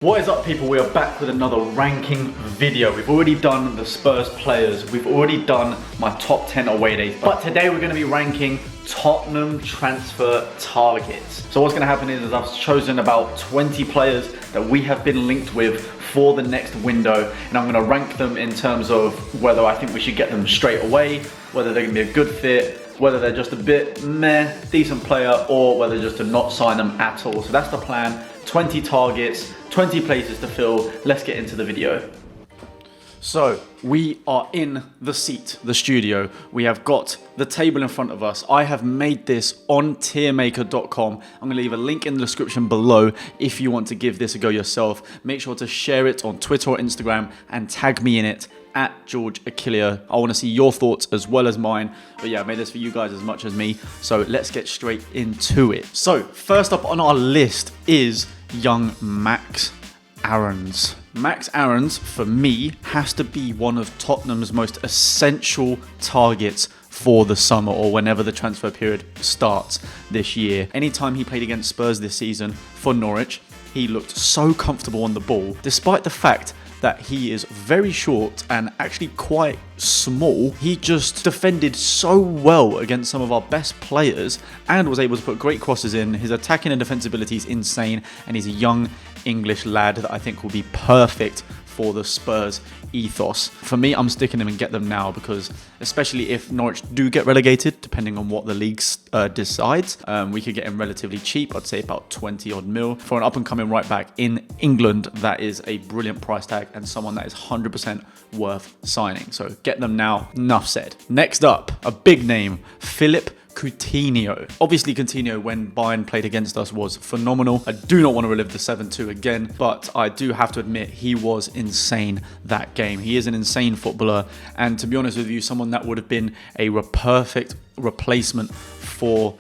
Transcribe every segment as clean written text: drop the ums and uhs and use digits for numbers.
What is up, people? We are back with another ranking video. We've already done the Spurs players. We've already done my top 10 away days. But today we're going to be ranking Tottenham transfer targets. So what's going to happen is I've chosen about 20 players that we have been linked with for the next window. And I'm going to rank them in terms of whether I think we should get them straight away, whether they're going to be a good fit, whether they're just a bit meh, decent player, or whether just to not sign them at all. So that's the plan. 20 targets, 20 places to fill. Let's get into the video. So we are in the seat, the studio. We have got the table in front of us. I have made this on tiermaker.com. I'm gonna leave a link in the description below if you want to give this a go yourself. Make sure to share it on Twitter or Instagram and tag me in it at George Achillea. I want to see your thoughts as well as mine. But yeah, I made this for you guys as much as me. So let's get straight into it. So first up on our list is young Max Aarons. Max Aarons, for me, has to be one of Tottenham's most essential targets for the summer or whenever the transfer period starts this year. Anytime he played against Spurs this season for Norwich, he looked so comfortable on the ball, despite the fact that he is very short and actually quite small. He just defended so well against some of our best players and was able to put great crosses in. His attacking and defensive ability is insane, and he's a young English lad that I think will be perfect for the Spurs ethos. For me, I'm sticking him and get them now because especially if Norwich do get relegated, depending on what the league decides, we could get him relatively cheap. I'd say about 20 odd mil. For an up and coming right back in England, that is a brilliant price tag and someone that is 100% worth signing. So get them now. Enough said. Next up, a big name, Philip Coutinho. Obviously, Coutinho, when Bayern played against us, was phenomenal. I do not want to relive the 7-2 again, but I do have to admit he was insane that game. He is an insane footballer, and to be honest with you, someone that would have been a perfect replacement for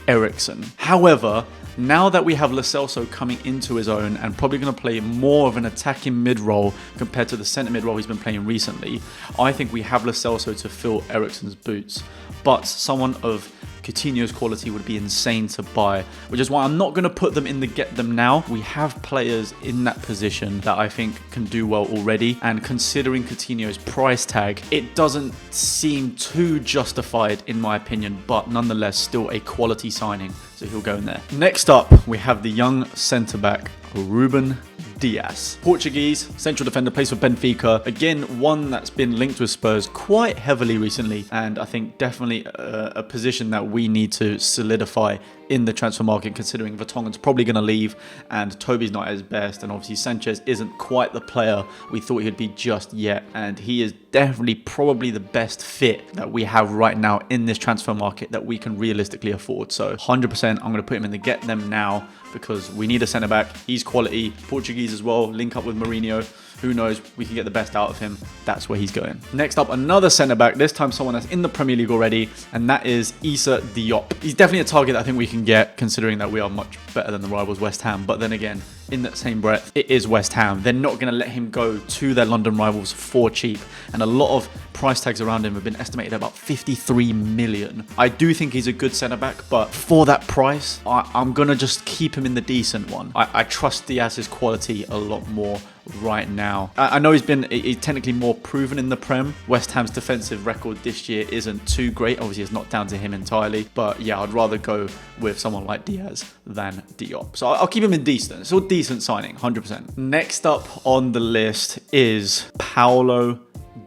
Eriksen. However, now that we have Lo Celso coming into his own and probably going to play more of an attacking mid-role compared to the centre mid-role he's been playing recently, I think we have Lo Celso to fill Eriksen's boots. But someone of Coutinho's quality would be insane to buy, which is why I'm not going to put them in the get them now. We have players in that position that I think can do well already, and considering Coutinho's price tag, it doesn't seem too justified in my opinion, but nonetheless still a quality signing, so he'll go in there. Next up, we have the young centre-back Ruben Dias. Portuguese, central defender, plays for Benfica. Again, one that's been linked with Spurs quite heavily recently, and I think definitely a position that we need to solidify in the transfer market, considering Vertonghen's probably going to leave and Toby's not at his best, and obviously Sanchez isn't quite the player we thought he'd be just yet, and he is definitely probably the best fit that we have right now in this transfer market that we can realistically afford. So 100% I'm going to put him in the get them now because we need a centre back. He's quality. Portuguese as well, link up with Mourinho. Who knows, we can get the best out of him. That's where he's going. Next up, another centre-back, this time someone that's in the Premier League already, and that is Issa Diop. He's definitely a target that I think we can get, considering that we are much better than the rivals West Ham. But then again, in that same breath, it is West Ham. They're not going to let him go to their London rivals for cheap. And a lot of price tags around him have been estimated at about 53 million. I do think he's a good centre-back, but for that price, I'm going to just keep him in the decent one. I trust Diaz's quality a lot more right now. I know he's technically more proven in the Prem. West Ham's defensive record this year isn't too great. Obviously, it's not down to him entirely. But yeah, I'd rather go with someone like Diaz than Diop. So I'll keep him in decent. It's all decent signing, 100%. Next up on the list is Paulo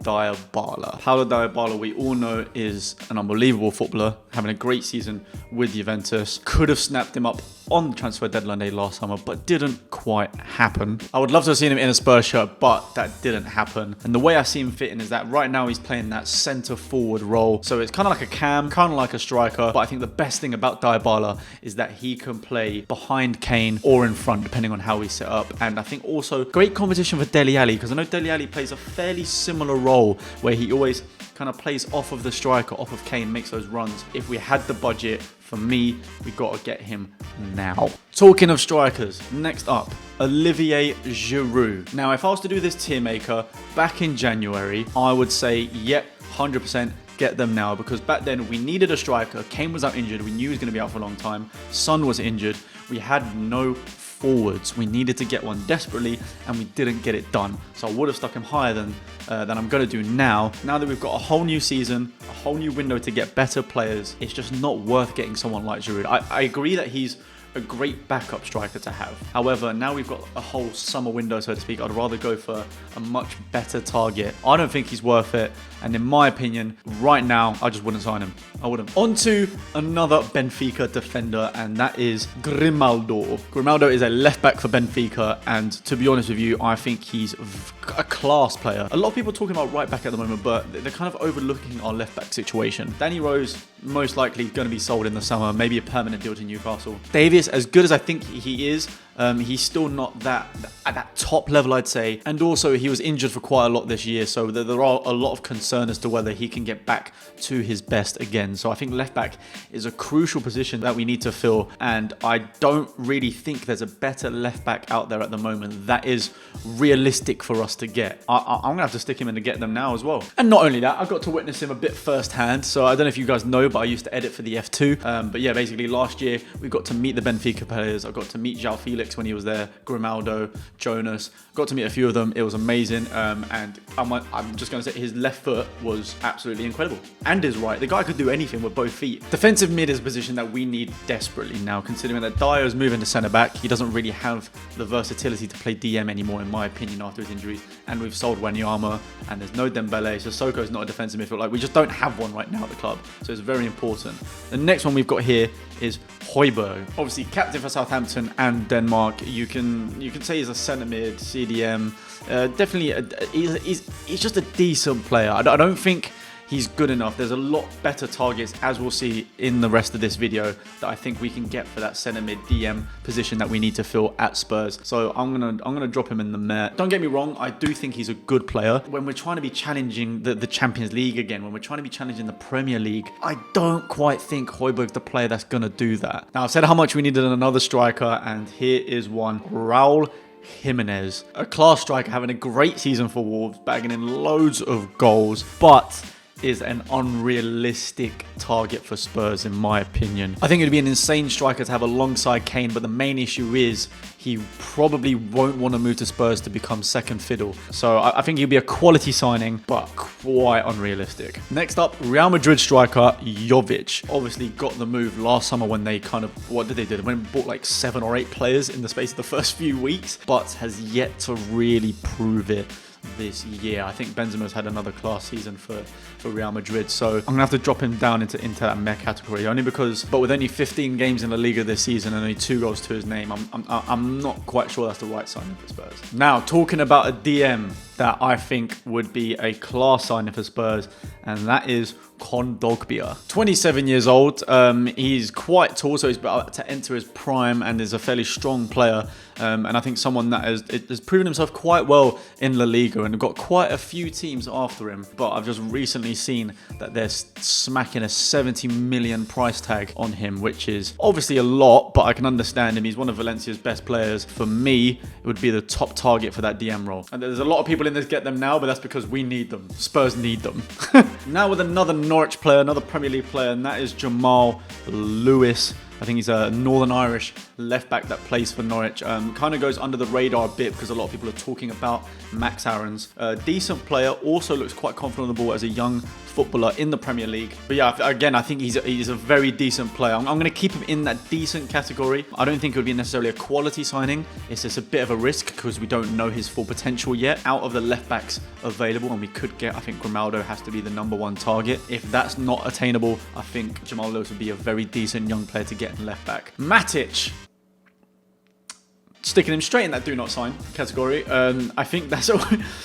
Dybala. Paulo Dybala, we all know, is an unbelievable footballer, having a great season with Juventus. Could have snapped him up on the transfer deadline day last summer, but didn't quite happen. I would love to have seen him in a Spurs shirt, but that didn't happen. And the way I see him fitting is that right now he's playing that centre forward role. So it's kind of like a cam, kind of like a striker. But I think the best thing about Dybala is that he can play behind Kane or in front, depending on how he's set up. And I think also great competition for Dele Alli, because I know Dele Alli plays a fairly similar role where he always kind of plays off of the striker, off of Kane, makes those runs. If we had the budget, for me, we got to get him now. Talking of strikers, next up, Olivier Giroud. Now, if I was to do this tier maker back in January, I would say, yep, 100% get them now, because back then we needed a striker. Kane was out injured. We knew he was going to be out for a long time. Son was injured. We had no forwards. We needed to get one desperately, and we didn't get it done. So I would have stuck him higher than I'm going to do now. Now that we've got a whole new season, a whole new window to get better players, it's just not worth getting someone like Giroud. I agree that he's a great backup striker to have. However, now we've got a whole summer window, so to speak. I'd rather go for a much better target. I don't think he's worth it. And in my opinion, right now, I just wouldn't sign him. I wouldn't. On to another Benfica defender, and that is Grimaldo. Grimaldo is a left back for Benfica, and to be honest with you, I think he's a class player. A lot of people are talking about right back at the moment, but they're kind of overlooking our left back situation. Danny Rose, most likely going to be sold in the summer, maybe a permanent deal to Newcastle. Davies, as good as I think he is, he's still not at that top level, I'd say. And also, he was injured for quite a lot this year, so there are a lot of concern as to whether he can get back to his best again. So I think left back is a crucial position that we need to fill, and I don't really think there's a better left back out there at the moment that is realistic for us to get. I'm going to have to stick him in to get them now as well. And not only that, I got to witness him a bit firsthand, so I don't know if you guys know, but I used to edit for the F2. But yeah, basically last year, we got to meet the Benfica players. I got to meet João Felix when he was there, Grimaldo, Jonas. Got to meet a few of them. It was amazing. And I'm just going to say his left foot was absolutely incredible. And his right. The guy could do anything with both feet. Defensive mid is a position that we need desperately now, considering that Dio's moving to centre back. He doesn't really have the versatility to play DM anymore, in my opinion, after his injuries. And we've sold Wanyama, and there's no Dembele. Sissoko's not a defensive midfielder. Like, we just don't have one right now at the club. So it's very important. The next one we've got here is Højbjerg. Obviously, captain for Southampton and Denmark. You can say he's a centre mid, CDM. Definitely, he's just a decent player. I don't think he's good enough. There's a lot better targets, as we'll see in the rest of this video, that I think we can get for that centre mid DM position that we need to fill at Spurs. So I'm gonna drop him in the mare. Don't get me wrong, I do think he's a good player. When we're trying to be challenging the Champions League again, when we're trying to be challenging the Premier League, I don't quite think Højbjerg's the player that's gonna do that. Now, I've said how much we needed another striker, and here is one. Raul Jimenez, a class striker, having a great season for Wolves, bagging in loads of goals, but is an unrealistic target for Spurs, in my opinion. I think it'd be an insane striker to have alongside Kane, but the main issue is he probably won't want to move to Spurs to become second fiddle. So I think he'll be a quality signing, but quite unrealistic. Next up, Real Madrid striker Jovic. Obviously got the move last summer when they what did they do? They went and bought like 7 or 8 players in the space of the first few weeks, but has yet to really prove it this year. I think Benzema's had another class season for Real Madrid, so I'm gonna have to drop him down into that meh category, only because, but with only 15 games in La Liga this season and only 2 goals to his name, I'm not quite sure that's the right signing for Spurs. Now, talking about a DM that I think would be a class signing for Spurs, and that is Kondogbia. 27 years old. He's quite tall, so he's about to enter his prime and is a fairly strong player. And I think someone that has proven himself quite well in La Liga and got quite a few teams after him. But I've just recently seen that they're smacking a 70 million price tag on him, which is obviously a lot, but I can understand him. He's one of Valencia's best players. For me, it would be the top target for that DM role. And there's a lot of people in this get them now, but that's because we need them. Spurs need them. Now with another Norwich player, another Premier League player, and that is Jamal Lewis. I think he's a Northern Irish left back that plays for Norwich. Kind of goes under the radar a bit because a lot of people are talking about Max Aarons. Decent player, also looks quite confident on the ball as a young footballer in the Premier League. But yeah, again, I think he's a very decent player. I'm going to keep him in that decent category. I don't think it would be necessarily a quality signing. It's just a bit of a risk because we don't know his full potential yet. Out of the left backs available, and we could get, I think Grimaldo has to be the #1 target. If that's not attainable, I think Jamal Lewis would be a very decent young player to get in left back. Matic. Sticking him straight in that do not sign category. I think that's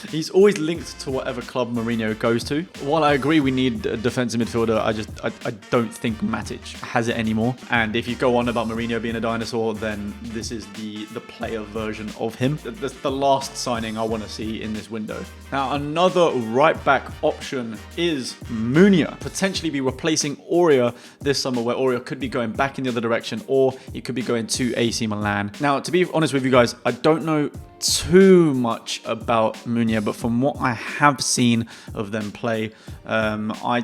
he's always linked to whatever club Mourinho goes to. While I agree we need a defensive midfielder, I don't think Matic has it anymore. And if you go on about Mourinho being a dinosaur, then this is the player version of him. That's the last signing I want to see in this window. Now, another right back option is Munia. Potentially be replacing Aurier this summer, where Aurier could be going back in the other direction, or he could be going to AC Milan. Now, to be honest with you guys, I don't know too much about Munir, but from what I have seen of them play, I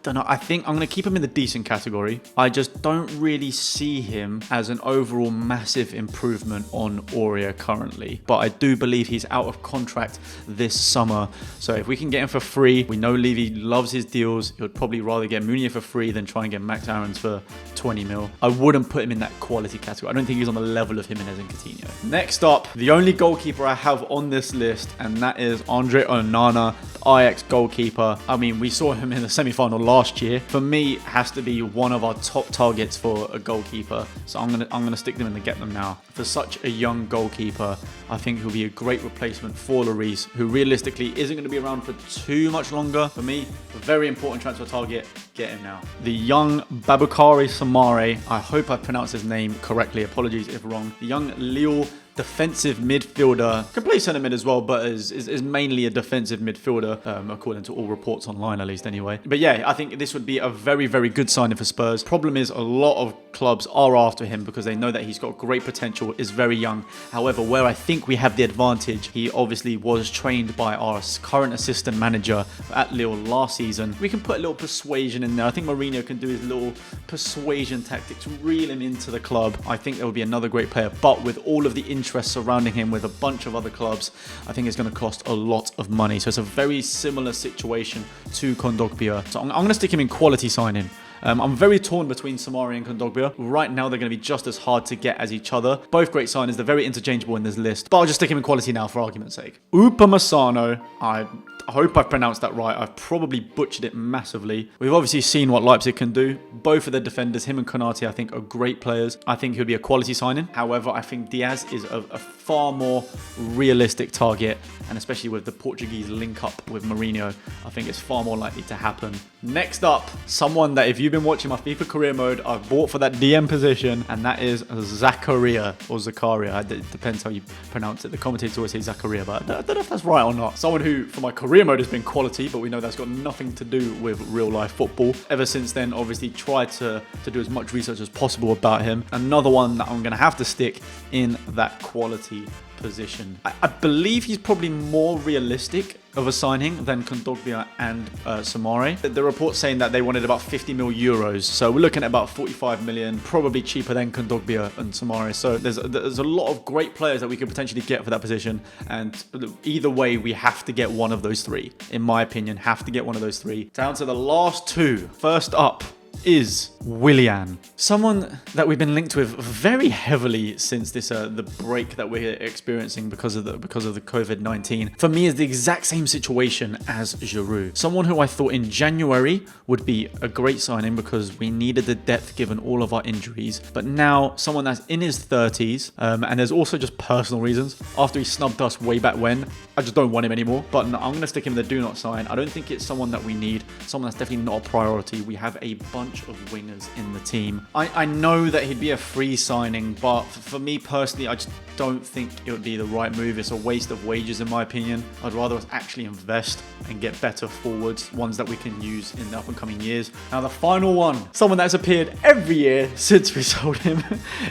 don't know. I think I'm going to keep him in the decent category. I just don't really see him as an overall massive improvement on Aurier currently. But I do believe he's out of contract this summer. So if we can get him for free, we know Levy loves his deals. He would probably rather get Munir for free than try and get Max Aarons for 20 mil. I wouldn't put him in that quality category. I don't think he's on the level of him and Coutinho. Next up, the only goalkeeper I have on this list, and that is Andre Onana, Ajax goalkeeper. I mean, we saw him in the semi-final last year. For me, has to be one of our top targets for a goalkeeper. So I'm gonna stick them in the get them now. For such a young goalkeeper, I think he'll be a great replacement for Lloris, who realistically isn't going to be around for too much longer. For me, a very important transfer target. Get him now. The young Babukari Samare, I hope I pronounced his name correctly. Apologies if wrong. The young Lille defensive midfielder, can play centre mid as well, but is mainly a defensive midfielder, according to all reports online, at least anyway. But yeah, I think this would be a very, very good signing for Spurs. Problem is, a lot of clubs are after him because they know that he's got great potential, is very young. However, where I think we have the advantage, he obviously was trained by our current assistant manager at Lille last season. We can put a little persuasion in there. I think Mourinho can do his little persuasion tactics, reel him into the club. I think there will be another great player, but with all of the interest surrounding him with a bunch of other clubs, I think it's going to cost a lot of money. So it's a very similar situation to Kondogbia. So I'm going to stick him in quality signing. I'm very torn between Samari and Kondogbia. Right now, they're going to be just as hard to get as each other. Both great signings. They're very interchangeable in this list. But I'll just stick him in quality now for argument's sake. Upamecano. I hope I've pronounced that right. I've probably butchered it massively. We've obviously seen what Leipzig can do. Both of their defenders, him and Konate, I think are great players. I think he'll be a quality signing. However, I think Diaz is a far more realistic target. And especially with the Portuguese link up with Mourinho, I think it's far more likely to happen. Next up, someone that if you've been watching my FIFA career mode, I've bought for that DM position, and that is Zakaria or Zakaria. It depends how you pronounce it. The commentators always say Zakaria, but I don't know if that's right or not. Someone who, for my career mode, has been quality, but we know that's got nothing to do with real life football. Ever since then, obviously tried to do as much research as possible about him. Another one that I'm going to have to stick in that quality position. I believe he's probably more realistic of a signing than Kondogbia and Samare. The report's saying that they wanted about 50 mil euros, so we're looking at about 45 million, probably cheaper than Kondogbia and Samare. So there's a lot of great players that we could potentially get for that position, and either way, we have to get one of those three. In my opinion, have to get one of those three. Down to the last two. First up is Willian, someone that we've been linked with very heavily since this the break that we're experiencing because of the COVID-19. For me, is the exact same situation as Giroud. Someone who I thought in January would be a great signing because we needed the depth given all of our injuries. But now, someone that's in his 30s, and there's also just personal reasons. After he snubbed us way back when, I just don't want him anymore. But I'm going to stick him in the do not sign. I don't think it's someone that we need. Someone that's definitely not a priority. We have a bunch of wingers in the team. I know that he'd be a free signing, but for me personally, I just don't think it would be the right move. It's a waste of wages in my opinion. I'd rather us actually invest and get better forwards, ones that we can use in the up and coming years. Now the final one, someone that's appeared every year since we sold him,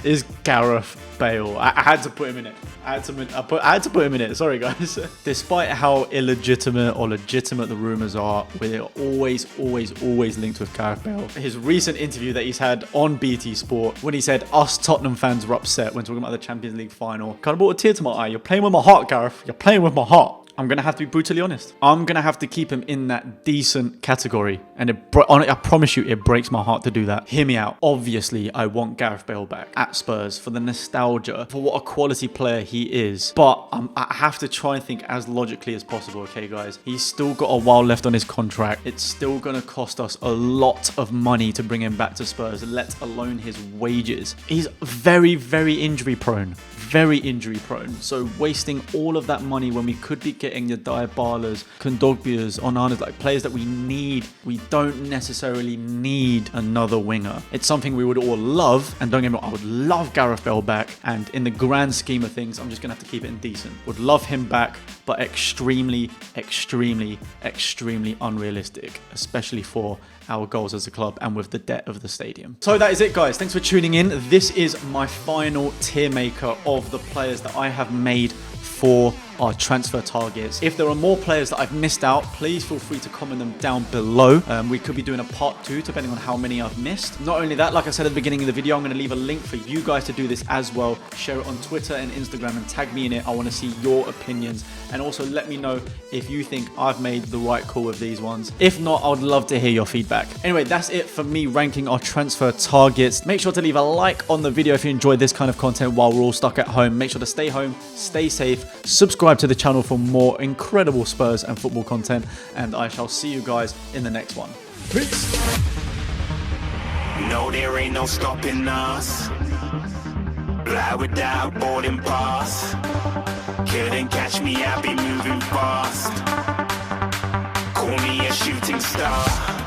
is Gareth Bale. I had to put him in it. I had to put him in it. Sorry guys. Despite how illegitimate or legitimate the rumours are, we're always linked with Gareth Bale. His recent interview that he's had on BT Sport, when he said us Tottenham fans were upset when talking about the Champions League final, kind of brought a tear to my eye. You're playing with my heart, Gareth. You're playing with my heart. I'm going to have to be brutally honest. I'm going to have to keep him in that decent category. And I promise you, it breaks my heart to do that. Hear me out. Obviously, I want Gareth Bale back at Spurs for the nostalgia, for what a quality player he is. But I have to try and think as logically as possible, okay, guys? He's still got a while left on his contract. It's still going to cost us a lot of money to bring him back to Spurs, let alone his wages. He's very, very injury prone. Very injury prone. So wasting all of that money when we could be getting the Dybalas, Kondogbias, Onanas, like players that we need. We don't necessarily need another winger. It's something we would all love, and don't get me wrong, I would love Gareth Bale back, and in the grand scheme of things, I'm just gonna have to keep it in decent. Would love him back, but extremely unrealistic, especially for our goals as a club and with the debt of the stadium. So that is it, guys. Thanks for tuning in. This is my final tier maker of the players that I have made for our transfer targets. If there are more players that I've missed out, please feel free to comment them down below. We could be doing a part 2 depending on how many I've missed. Not only that, like I said at the beginning of the video, I'm going to leave a link for you guys to do this as well. Share it on Twitter and Instagram and tag me in it. I want to see your opinions, and also let me know if you think I've made the right call with these ones. If not, I would love to hear your feedback. Anyway, that's it for me ranking our transfer targets. Make sure to leave a like on the video if you enjoyed this kind of content while we're all stuck at home. Make sure to stay home, stay safe, subscribe to the channel for more incredible Spurs and football content, and I shall see you guys in the next one. Peace! No, there ain't no stopping us. Fly without boarding pass. Couldn't catch me, I be moving fast. Call me a shooting star.